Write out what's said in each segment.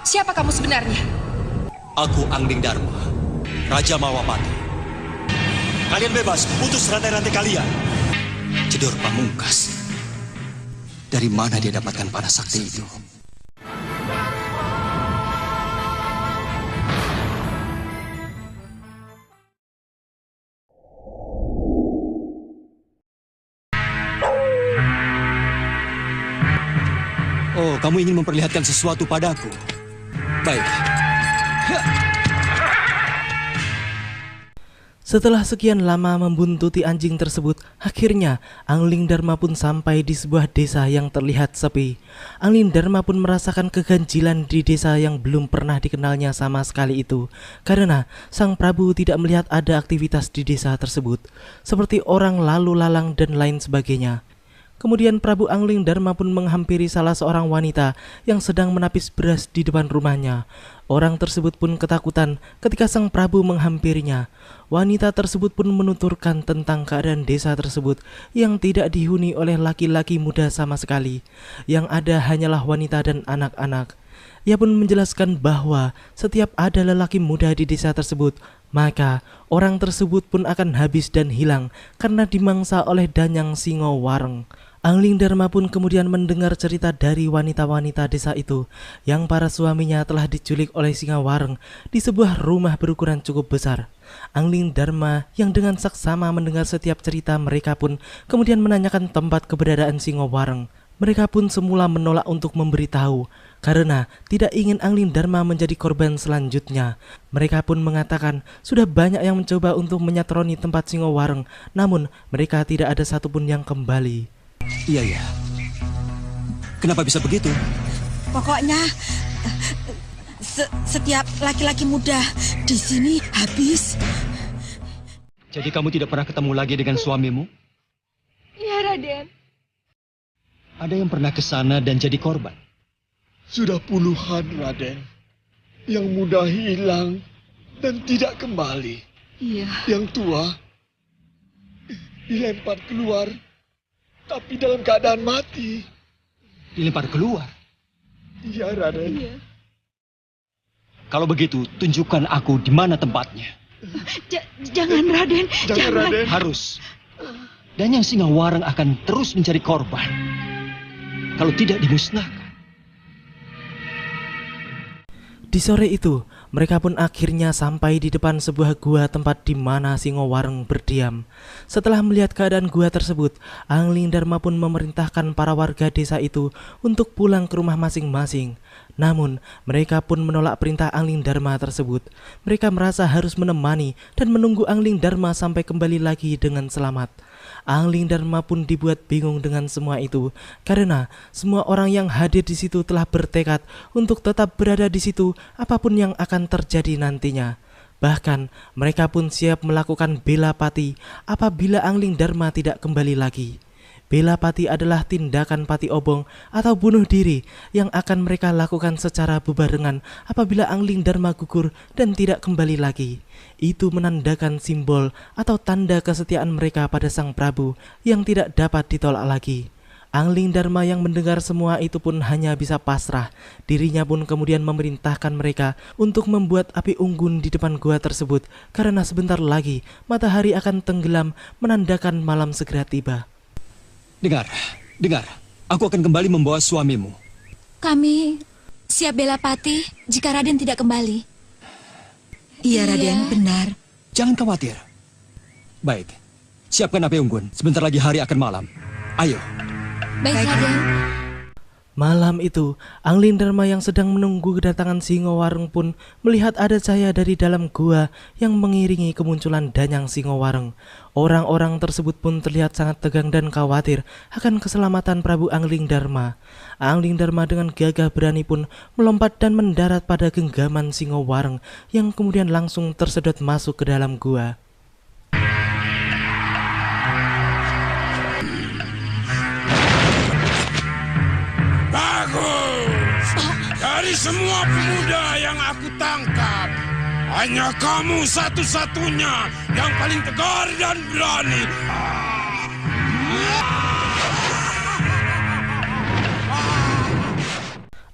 Siapa kamu sebenarnya? Aku Angling Dharma, Raja Mawapati. Kalian bebas, putus rantai-rantai kalian. Jedor Pamungkas. Dari mana dia dapatkan panas sakti itu? Oh, kamu ingin memperlihatkan sesuatu padaku? Baik. Setelah sekian lama membuntuti anjing tersebut, akhirnya Angling Dharma pun sampai di sebuah desa yang terlihat sepi. Angling Dharma pun merasakan keganjilan di desa yang belum pernah dikenalnya sama sekali itu, karena Sang Prabu tidak melihat ada aktivitas di desa tersebut, seperti orang lalu lalang dan lain sebagainya. Kemudian Prabu Angling Dharma pun menghampiri salah seorang wanita yang sedang menapis beras di depan rumahnya. Orang tersebut pun ketakutan ketika Sang Prabu menghampirinya. Wanita tersebut pun menuturkan tentang keadaan desa tersebut yang tidak dihuni oleh laki-laki muda sama sekali. Yang ada hanyalah wanita dan anak-anak. Ia pun menjelaskan bahwa setiap ada lelaki muda di desa tersebut, maka orang tersebut pun akan habis dan hilang karena dimangsa oleh Danyang Singo Wareng. Angling Dharma pun kemudian mendengar cerita dari wanita-wanita desa itu yang para suaminya telah diculik oleh Singa Wareng di sebuah rumah berukuran cukup besar. Angling Dharma yang dengan saksama mendengar setiap cerita mereka pun kemudian menanyakan tempat keberadaan Singo Wareng. Mereka pun semula menolak untuk memberitahu karena tidak ingin Angling Dharma menjadi korban selanjutnya. Mereka pun mengatakan sudah banyak yang mencoba untuk menyatroni tempat Singo Wareng, namun mereka tidak ada satupun yang kembali. Iya. Kenapa bisa begitu? Pokoknya setiap laki-laki muda di sini habis. Jadi kamu tidak pernah ketemu lagi dengan suamimu? Iya, Raden. Ada yang pernah ke sana dan jadi korban? Sudah puluhan, Raden. Yang muda hilang dan tidak kembali. Iya. Yang tua dilempar keluar, tapi dalam keadaan mati. Dilempar keluar? Iya, Raden. Iya. Kalau begitu, tunjukkan aku di mana tempatnya. Jangan, Raden. Jangan, Raden. Harus. Dan yang Singa Wareng akan terus mencari korban. Kalau tidak dimusnahkan. Di sore itu, mereka pun akhirnya sampai di depan sebuah gua tempat di mana Singo Wareng berdiam. Setelah melihat keadaan gua tersebut, Angling Dharma pun memerintahkan para warga desa itu untuk pulang ke rumah masing-masing. Namun, mereka pun menolak perintah Angling Dharma tersebut. Mereka merasa harus menemani dan menunggu Angling Dharma sampai kembali lagi dengan selamat. Angling Dharma pun dibuat bingung dengan semua itu karena semua orang yang hadir di situ telah bertekad untuk tetap berada di situ apapun yang akan terjadi nantinya. Bahkan mereka pun siap melakukan bela pati apabila Angling Dharma tidak kembali lagi. Bela pati adalah tindakan pati obong atau bunuh diri yang akan mereka lakukan secara bebarengan apabila Angling Dharma gugur dan tidak kembali lagi. Itu menandakan simbol atau tanda kesetiaan mereka pada Sang Prabu yang tidak dapat ditolak lagi. Angling Dharma yang mendengar semua itu pun hanya bisa pasrah. Dirinya pun kemudian memerintahkan mereka untuk membuat api unggun di depan gua tersebut karena sebentar lagi matahari akan tenggelam menandakan malam segera tiba. Dengar, aku akan kembali membawa suamimu. Kami siap bela pati jika Raden tidak kembali. Iya, Raden, benar. Jangan khawatir. Baik, siapkan api unggun. Sebentar lagi hari akan malam. Ayo. Baik, Raden. Malam itu, Angling Dharma yang sedang menunggu kedatangan Singo Wareng pun melihat ada cahaya dari dalam gua yang mengiringi kemunculan Danyang Singo Wareng. Orang-orang tersebut pun terlihat sangat tegang dan khawatir akan keselamatan Prabu Angling Dharma. Angling Dharma dengan gagah berani pun melompat dan mendarat pada genggaman Singo Wareng yang kemudian langsung tersedot masuk ke dalam gua. Bagus! Dari semua pemuda yang aku tangkap, hanya kamu satu-satunya yang paling tegar dan berani.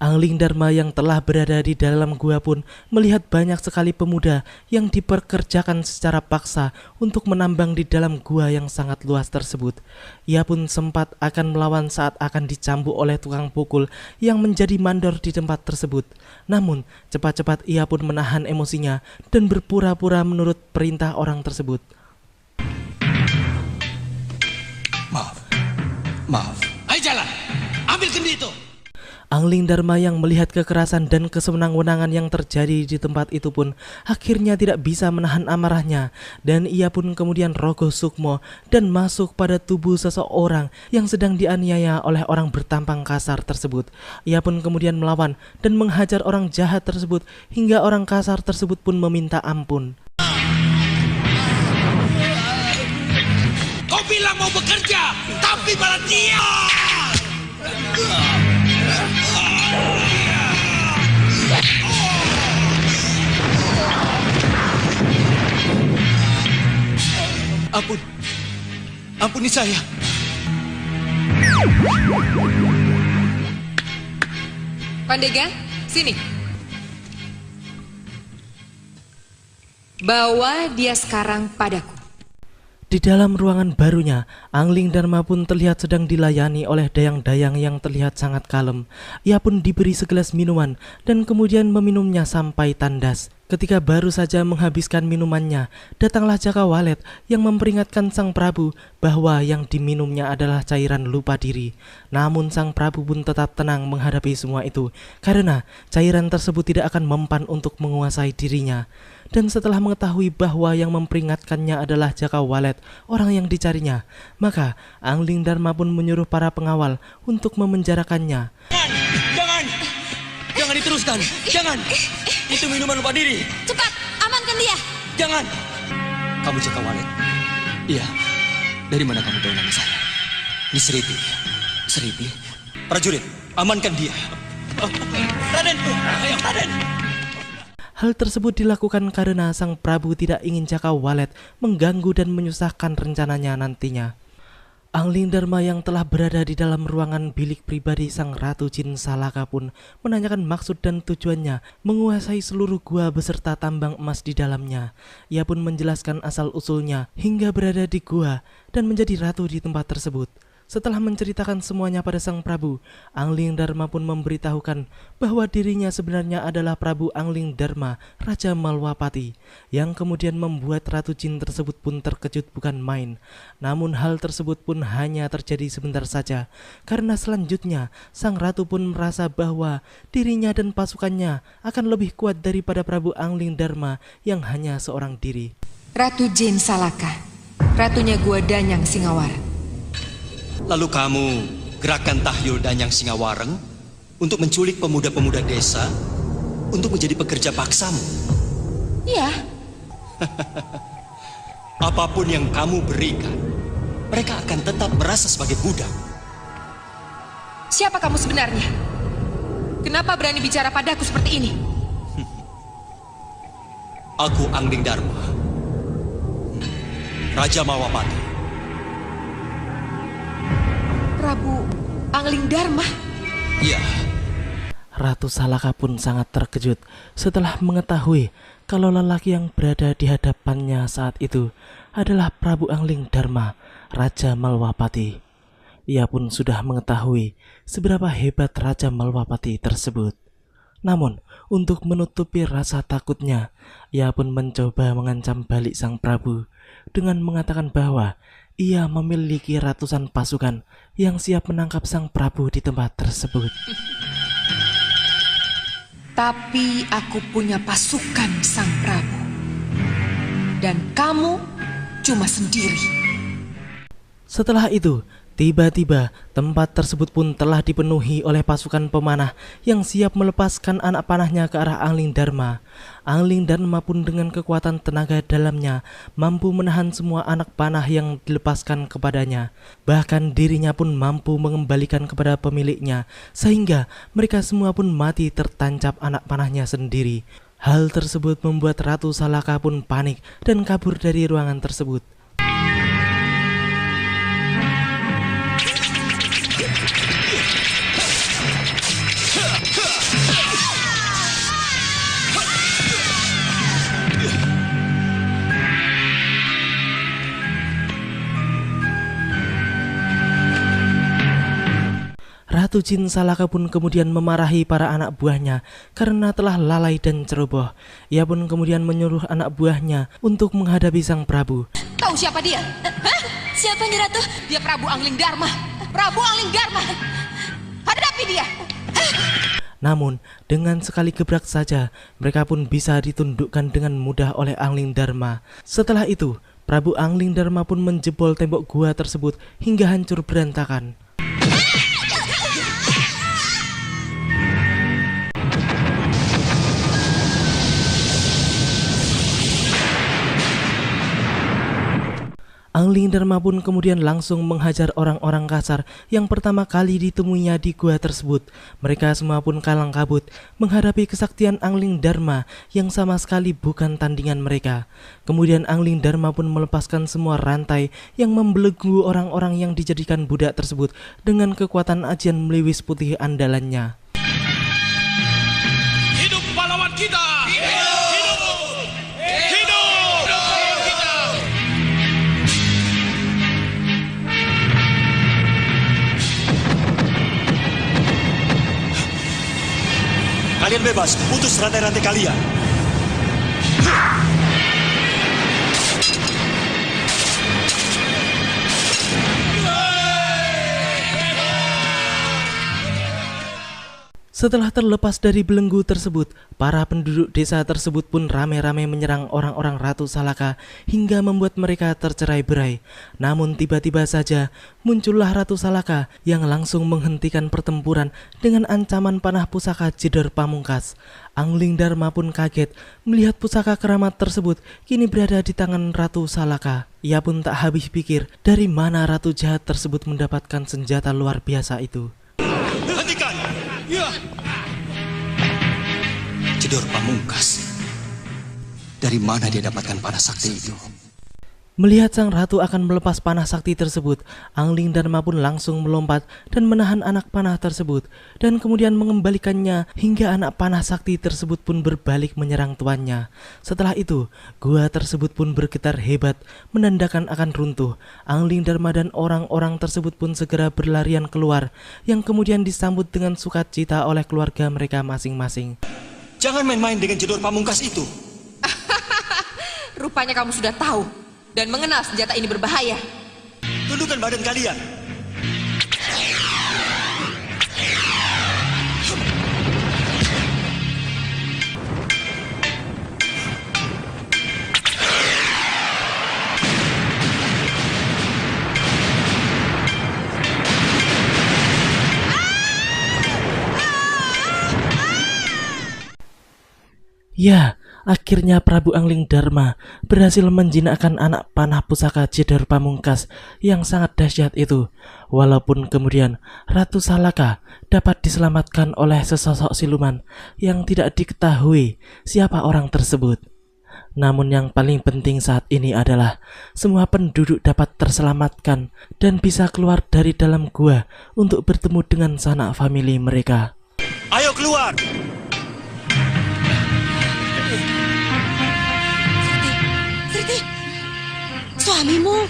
Angling Dharma yang telah berada di dalam gua pun melihat banyak sekali pemuda yang diperkerjakan secara paksa untuk menambang di dalam gua yang sangat luas tersebut. Ia pun sempat akan melawan saat akan dicambuk oleh tukang pukul yang menjadi mandor di tempat tersebut. Namun, cepat-cepat ia pun menahan emosinya dan berpura-pura menurut perintah orang tersebut. Maaf. Ayo jalan, ambil kendi itu. Angling Dharma yang melihat kekerasan dan kesewenang-wenangan yang terjadi di tempat itu pun akhirnya tidak bisa menahan amarahnya, dan ia pun kemudian rogoh sukmo dan masuk pada tubuh seseorang yang sedang dianiaya oleh orang bertampang kasar tersebut. Ia pun kemudian melawan dan menghajar orang jahat tersebut hingga orang kasar tersebut pun meminta ampun. Kau bilang mau bekerja, tapi malah diam. Ampuni saya. Pandega, sini. Bawa dia sekarang padaku. Di dalam ruangan barunya, Angling Dharma pun terlihat sedang dilayani oleh dayang-dayang yang terlihat sangat kalem. Ia pun diberi segelas minuman dan kemudian meminumnya sampai tandas. Ketika baru saja menghabiskan minumannya, datanglah Jaka Walet yang memperingatkan Sang Prabu bahwa yang diminumnya adalah cairan lupa diri. Namun Sang Prabu pun tetap tenang menghadapi semua itu, karena cairan tersebut tidak akan mempan untuk menguasai dirinya. Dan setelah mengetahui bahwa yang memperingatkannya adalah Jaka Walet, orang yang dicarinya, maka Angling Dharma pun menyuruh para pengawal untuk memenjarakannya. Jangan diteruskan, jangan. Itu minuman lupa diri. Cepat, amankan dia. Jangan. Kamu Jaka Walet? Iya. Dari mana kamu tahu nama saya? Ini Seripi. Seripi. Prajurit, amankan dia. Raden, ayo Raden. Hal tersebut dilakukan karena Sang Prabu tidak ingin Jaka Walet mengganggu dan menyusahkan rencananya nantinya. Angling Dharma yang telah berada di dalam ruangan bilik pribadi Sang Ratu Jin Salaka pun menanyakan maksud dan tujuannya menguasai seluruh gua beserta tambang emas di dalamnya. Ia pun menjelaskan asal-usulnya hingga berada di gua dan menjadi ratu di tempat tersebut. Setelah menceritakan semuanya pada Sang Prabu, Angling Dharma pun memberitahukan bahwa dirinya sebenarnya adalah Prabu Angling Dharma, Raja Malwapati, yang kemudian membuat Ratu Jin tersebut pun terkejut bukan main. Namun hal tersebut pun hanya terjadi sebentar saja, karena selanjutnya Sang Ratu pun merasa bahwa dirinya dan pasukannya akan lebih kuat daripada Prabu Angling Dharma yang hanya seorang diri. Ratu Jin Salaka, ratunya gua Danyang Singawara. Lalu kamu gerakan Tahyul Danyang Singawareng untuk menculik pemuda-pemuda desa untuk menjadi pekerja paksamu. Iya. Apapun yang kamu berikan, mereka akan tetap merasa sebagai budak. Siapa kamu sebenarnya? Kenapa berani bicara padaku seperti ini? Aku Angling Dharma, Raja Mawapati. Prabu Angling Dharma? Iya. Ratu Salaka pun sangat terkejut setelah mengetahui kalau lelaki yang berada di hadapannya saat itu adalah Prabu Angling Dharma, Raja Malwapati. Ia pun sudah mengetahui seberapa hebat Raja Malwapati tersebut. Namun, untuk menutupi rasa takutnya, ia pun mencoba mengancam balik Sang Prabu dengan mengatakan bahwa ia memiliki ratusan pasukan yang siap menangkap Sang Prabu di tempat tersebut. Tapi aku punya pasukan, Sang Prabu. Dan kamu cuma sendiri. Setelah itu, tiba-tiba tempat tersebut pun telah dipenuhi oleh pasukan pemanah yang siap melepaskan anak panahnya ke arah Angling Dharma. Angling Dharma pun dengan kekuatan tenaga dalamnya mampu menahan semua anak panah yang dilepaskan kepadanya. Bahkan dirinya pun mampu mengembalikan kepada pemiliknya, sehingga mereka semua pun mati tertancap anak panahnya sendiri. Hal tersebut membuat Ratu Salaka pun panik dan kabur dari ruangan tersebut. Ratu Jin Salaka pun kemudian memarahi para anak buahnya karena telah lalai dan ceroboh. Ia pun kemudian menyuruh anak buahnya untuk menghadapi sang Prabu. Tahu siapa dia? Hah? Siapa nih Ratu? Dia Prabu Angling Dharma. Prabu Angling Dharma. Hadapi dia. Namun, dengan sekali gebrak saja, mereka pun bisa ditundukkan dengan mudah oleh Angling Dharma. Setelah itu, Prabu Angling Dharma pun menjebol tembok gua tersebut hingga hancur berantakan. Angling Dharma pun kemudian langsung menghajar orang-orang kasar yang pertama kali ditemuinya di gua tersebut. Mereka semua pun kalang kabut menghadapi kesaktian Angling Dharma yang sama sekali bukan tandingan mereka. Kemudian Angling Dharma pun melepaskan semua rantai yang membelenggu orang-orang yang dijadikan budak tersebut dengan kekuatan ajian melewis putih andalannya. Hidup pahlawan kita! Kalian bebas, putus rantai-rantai kalian. Setelah terlepas dari belenggu tersebut, para penduduk desa tersebut pun ramai-ramai menyerang orang-orang Ratu Salaka hingga membuat mereka tercerai-berai. Namun tiba-tiba saja muncullah Ratu Salaka yang langsung menghentikan pertempuran dengan ancaman panah pusaka Jedor Pamungkas. Angling Dharma pun kaget melihat pusaka keramat tersebut kini berada di tangan Ratu Salaka. Ia pun tak habis pikir dari mana ratu jahat tersebut mendapatkan senjata luar biasa itu. Hentikan! Ya. Jedor Pamungkas. Dari mana dia dapatkan panah sakti itu? Melihat sang ratu akan melepas panah sakti tersebut, Angling Dharma pun langsung melompat dan menahan anak panah tersebut dan kemudian mengembalikannya hingga anak panah sakti tersebut pun berbalik menyerang tuannya. Setelah itu, gua tersebut pun bergetar hebat menandakan akan runtuh. Angling Dharma dan orang-orang tersebut pun segera berlarian keluar yang kemudian disambut dengan sukacita oleh keluarga mereka masing-masing. Jangan main-main dengan Jedor Pamungkas itu. Rupanya kamu sudah tahu dan mengenal senjata ini berbahaya. Tundukkan badan kalian. Ya, akhirnya Prabu Angling Dharma berhasil menjinakkan anak panah pusaka Jedor Pamungkas yang sangat dahsyat itu. Walaupun kemudian Ratu Salaka dapat diselamatkan oleh sesosok siluman yang tidak diketahui siapa orang tersebut. Namun yang paling penting saat ini adalah semua penduduk dapat terselamatkan dan bisa keluar dari dalam gua untuk bertemu dengan sanak famili mereka. Ayo keluar! Sriti, suamimu.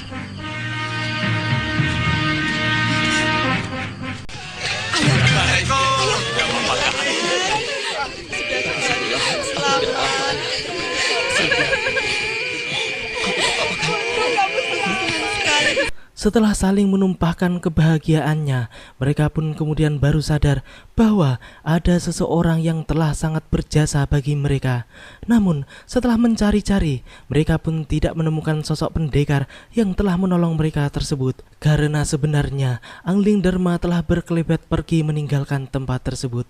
Setelah saling menumpahkan kebahagiaannya, mereka pun kemudian baru sadar bahwa ada seseorang yang telah sangat berjasa bagi mereka. Namun, setelah mencari-cari, mereka pun tidak menemukan sosok pendekar yang telah menolong mereka tersebut. Karena sebenarnya, Angling Dharma telah berkelebat pergi meninggalkan tempat tersebut.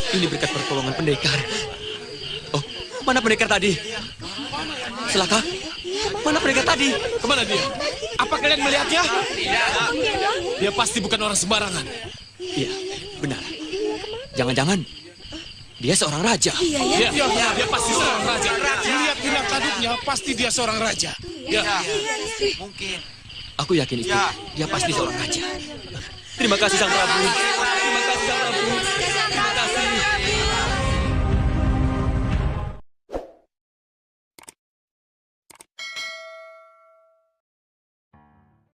Ini berkat pertolongan pendekar. Oh, mana pendekar tadi? Salaka? Mana pendekar tadi? Kemana dia? Apa kalian melihatnya? Tidak. Dia pasti bukan orang sembarangan. Iya, benar. Jangan-jangan dia seorang raja. Iya, dia pasti seorang raja. Melihat tindak tanduknya, pasti dia seorang raja. Ya, mungkin. Aku yakin itu. Dia pasti seorang raja. Terima kasih Sang Prabu.